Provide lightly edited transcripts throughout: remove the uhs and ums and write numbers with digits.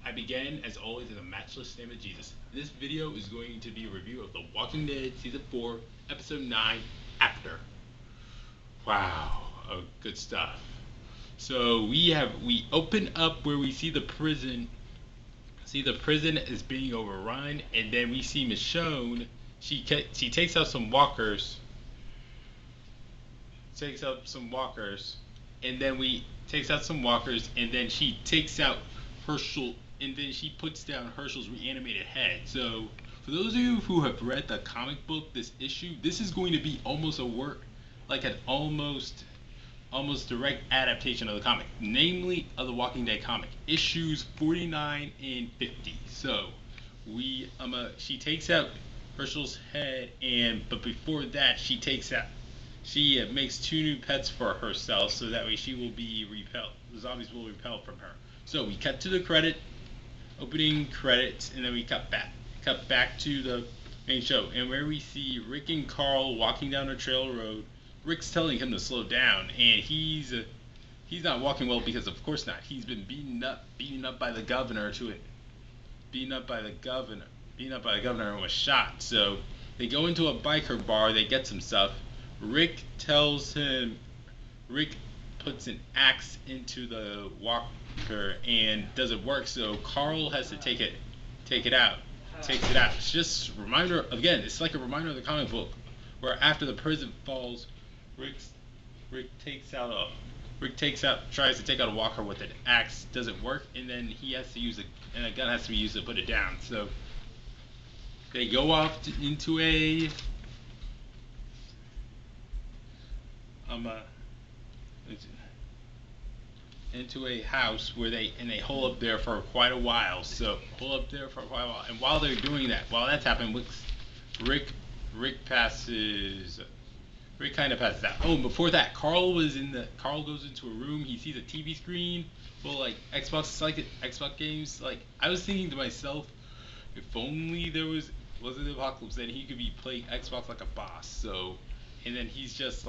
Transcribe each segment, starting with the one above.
I began, as always, in the matchless name of Jesus. This video is going to be a review of The Walking Dead Season 4, Episode 9, After. Wow, good stuff. So we open up where we see the prison. See the prison is being overrun, and then we see Michonne. She takes out some walkers. Takes out some walkers, and then she takes out Herschel, and then she puts down Herschel's reanimated head. So for those of you who have read the comic book, this is going to be almost a work, like an almost direct adaptation of the comic, namely of the Walking Dead comic, issues 49 and 50. So she takes out Herschel's head, but before that she makes 2 new pets for herself, so that way she will be repelled. The zombies will repel from her. So we cut to the opening credits, and then we cut back to the main show, and where we see Rick and Carl walking down a trail road. Rick's telling him to slow down, and he's not walking well, because of course not. He's been beaten up by the governor and was shot. So they go into a biker bar, they get some stuff. Rick puts an axe into the walker and doesn't work, so Carl has to take it out. It's just a reminder, again, it's like a reminder of the comic book, where after the prison falls, Rick tries to take out a walker with an axe, doesn't work, and then a gun has to be used to put it down. So they go off into a house where they hole up there for quite a while. And while they're doing that, while that's happening, Rick kind of passes out. Oh, and before that, Carl goes into a room. He sees a TV screen full like Xbox games. Like, I was thinking to myself, if only there was an apocalypse, then he could be playing Xbox like a boss. So, and then he sees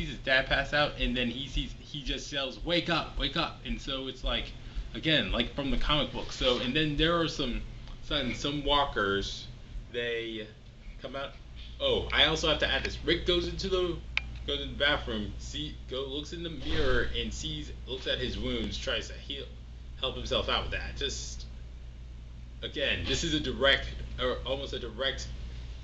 his dad pass out, and then he just yells, "Wake up, wake up!" And so it's like, again, like from the comic book. So, and then there are some walkers. They come out. Oh, I also have to add this. Rick goes into the bathroom, looks in the mirror and looks at his wounds, tries to help himself out with that. Just, again, this is almost a direct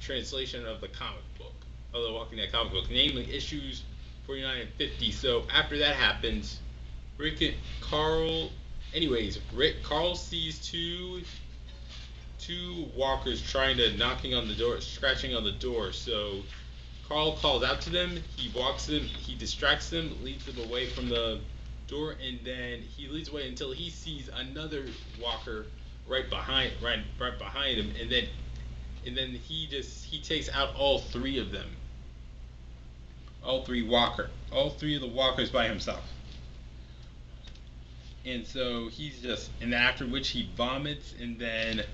translation of the comic book, of the Walking Dead comic book, namely issues 49 and 50. So after that happens, Carl sees two walkers scratching on the door. So Carl calls out to them. He walks them. He distracts them, leads them away from the door, and then he leads away until he sees another walker right behind him, and then he takes out all 3 of them. All 3 of the walkers by himself. And so and after which he vomits, and then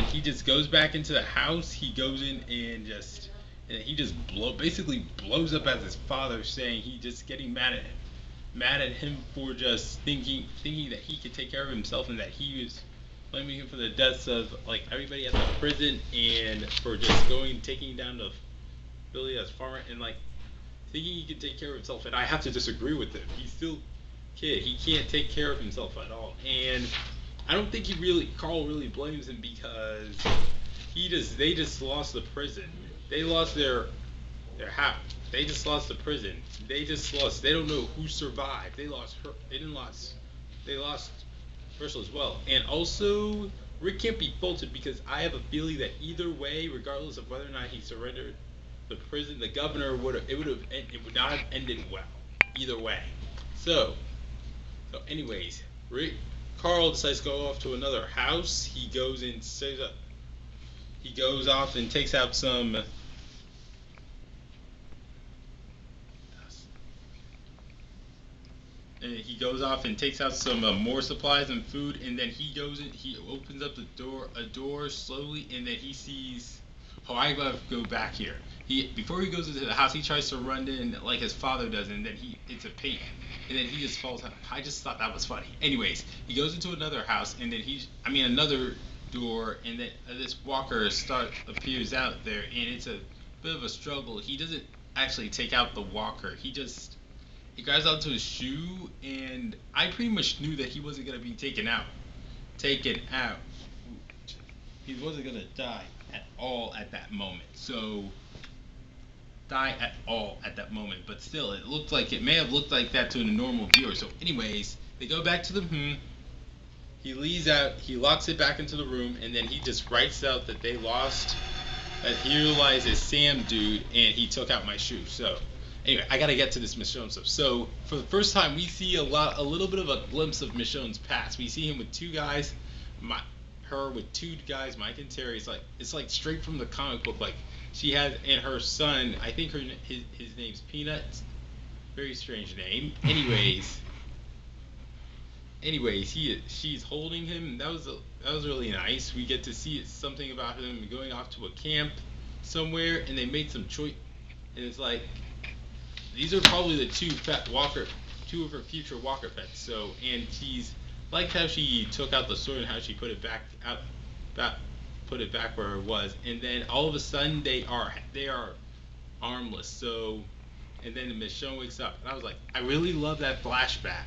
he just goes back into the house. He goes in and he just basically blows up at his father, saying he just getting mad at him for just thinking that he could take care of himself, and that he was blaming him for the deaths of like everybody at the prison, and for just taking down the Billy as farmer, and like thinking he could take care of himself. And I have to disagree with him. He's still a kid. He can't take care of himself at all. And I don't think Carl really blames him, because they just lost the prison. They lost their house. They just lost the prison. They don't know who survived. They lost Herschel as well. And also, Rick can't be faulted, because I have a feeling that either way, regardless of whether or not he surrendered the prison, the governor would not have ended well either way. So anyways, Carl decides to go off to another house. He goes off and takes out some. And he goes off and takes out some more supplies and food, and then he opens up a door slowly, and then he sees oh, I gotta go back here. He before he goes into the house, he tries to run in like his father does, and then it's a pain, and then he just falls out. I just thought that was funny. Anyways, he goes into another house, and then another door, and then this walker appears out there, and it's a bit of a struggle. He doesn't actually take out the walker. He grabs onto his shoe, and I pretty much knew that he wasn't gonna be taken out. Taken out. He wasn't gonna die at all at that moment. So die at all at that moment. But still, it may have looked like that to a normal viewer. So, anyways, they go back to the He leaves out. He locks it back into the room, and then he just writes out that they lost. That he realizes Sam dude, and he took out my shoe. So. Anyway, I gotta get to this Michonne stuff. So, for the first time, we see a little bit of a glimpse of Michonne's past. We see him with two guys, her with two guys, Mike and Terry. It's like straight from the comic book. Like she has, and her son. I think his name's Peanuts. Very strange name. Anyways, she's holding him. That was really nice. We get to see something about him going off to a camp somewhere, and they made some choice. And it's like. These are probably the two of her future Walker pets. So, and she's liked how she took out the sword and how she put it back where it was. And then all of a sudden they are armless. So, and then Michonne wakes up, and I was like, I really love that flashback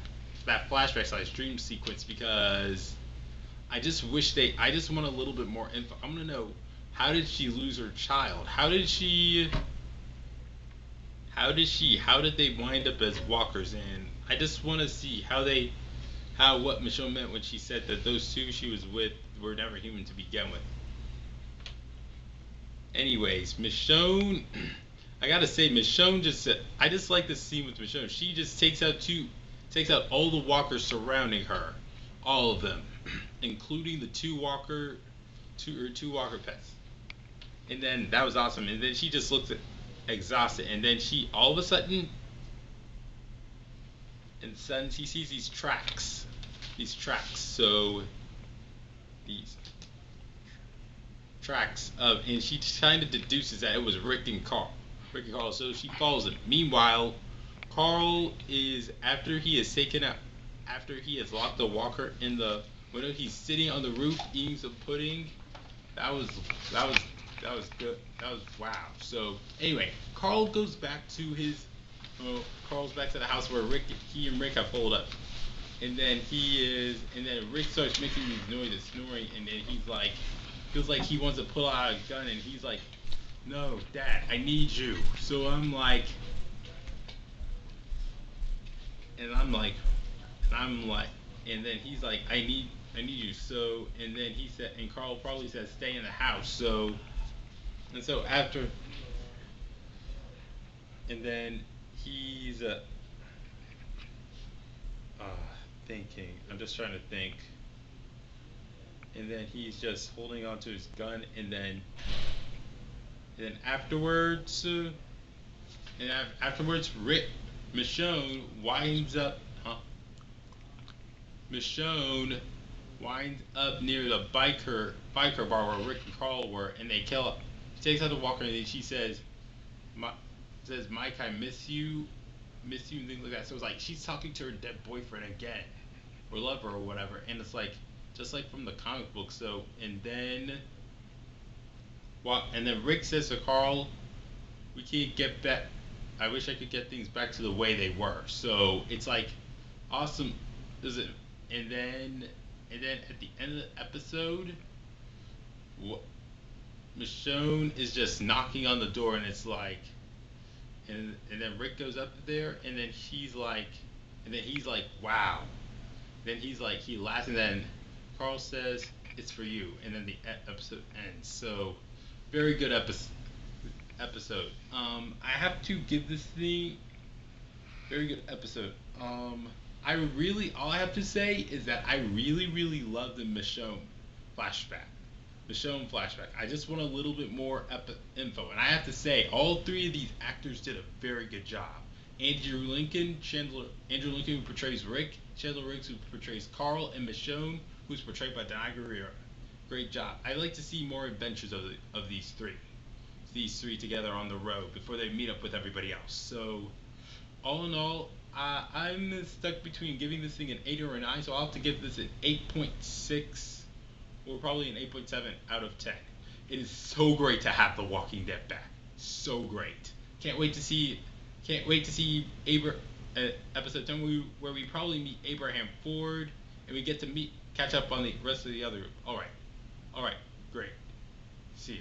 / dream sequence because I just want a little bit more info. I'm gonna know, how did she lose her child? How did they wind up as walkers? And I just want to see what Michonne meant when she said that those two she was with were never human to begin with. Anyways, Michonne, I gotta say, Michonne I just like this scene with Michonne. She just takes out all the walkers surrounding her, all of them, including the two walker pets. And then that was awesome. And then she just looks exhausted, and then she all of a sudden she sees these tracks, so these tracks of, and she kind of deduces that it was Rick and Carl, so she follows him. Meanwhile, Carl is, after he has locked the walker in the window, he's sitting on the roof eating some pudding. That was good. That was wow. So anyway, Carl's back to the house where he and Rick have pulled up, and then Rick starts making these noises, snoring, and then feels like he wants to pull out a gun, and he's like, "No, Dad, I need you." So I'm like, and then he's like, "I need you." So, and then and Carl probably says, "Stay in the house." So. And so after, and then he's thinking. I'm just trying to think. And then he's just holding onto his gun, and then afterwards, Michonne winds up. Michonne winds up near the biker bar where Rick and Carl were, and they kill. She takes out the walker, and then she says, "Mike, I miss you," and things like that. So it's like she's talking to her dead boyfriend again, or lover, or whatever. And it's like just like from the comic book. So and then Rick says to Carl, "We can't get back. I wish I could get things back to the way they were." So it's like awesome, is it? And then at the end of the episode, Michonne is just knocking on the door, and it's like, and then Rick goes up there, and then he's like, wow. Then he's like, he laughs, and then Carl says, "It's for you," and then the episode ends. So, very good episode. I have to give this thing very good episode. All I have to say is that I really love the Michonne flashback. I just want a little bit more info, and I have to say, all three of these actors did a very good job. Andrew Lincoln, who portrays Rick, Chandler Riggs, who portrays Carl, and Michonne, who's portrayed by Danai Gurira. Great job. I'd like to see more adventures of these three. these three together on the road before they meet up with everybody else. So, all in all, I'm stuck between giving this thing an 8 or a 9, so I'll have to give this an 8.6 or probably an 8.7 out of 10. It is so great to have The Walking Dead back. So great. Can't wait to see episode 10 where we probably meet Abraham Ford and we get to catch up on the rest of the other. All right. Great. See ya.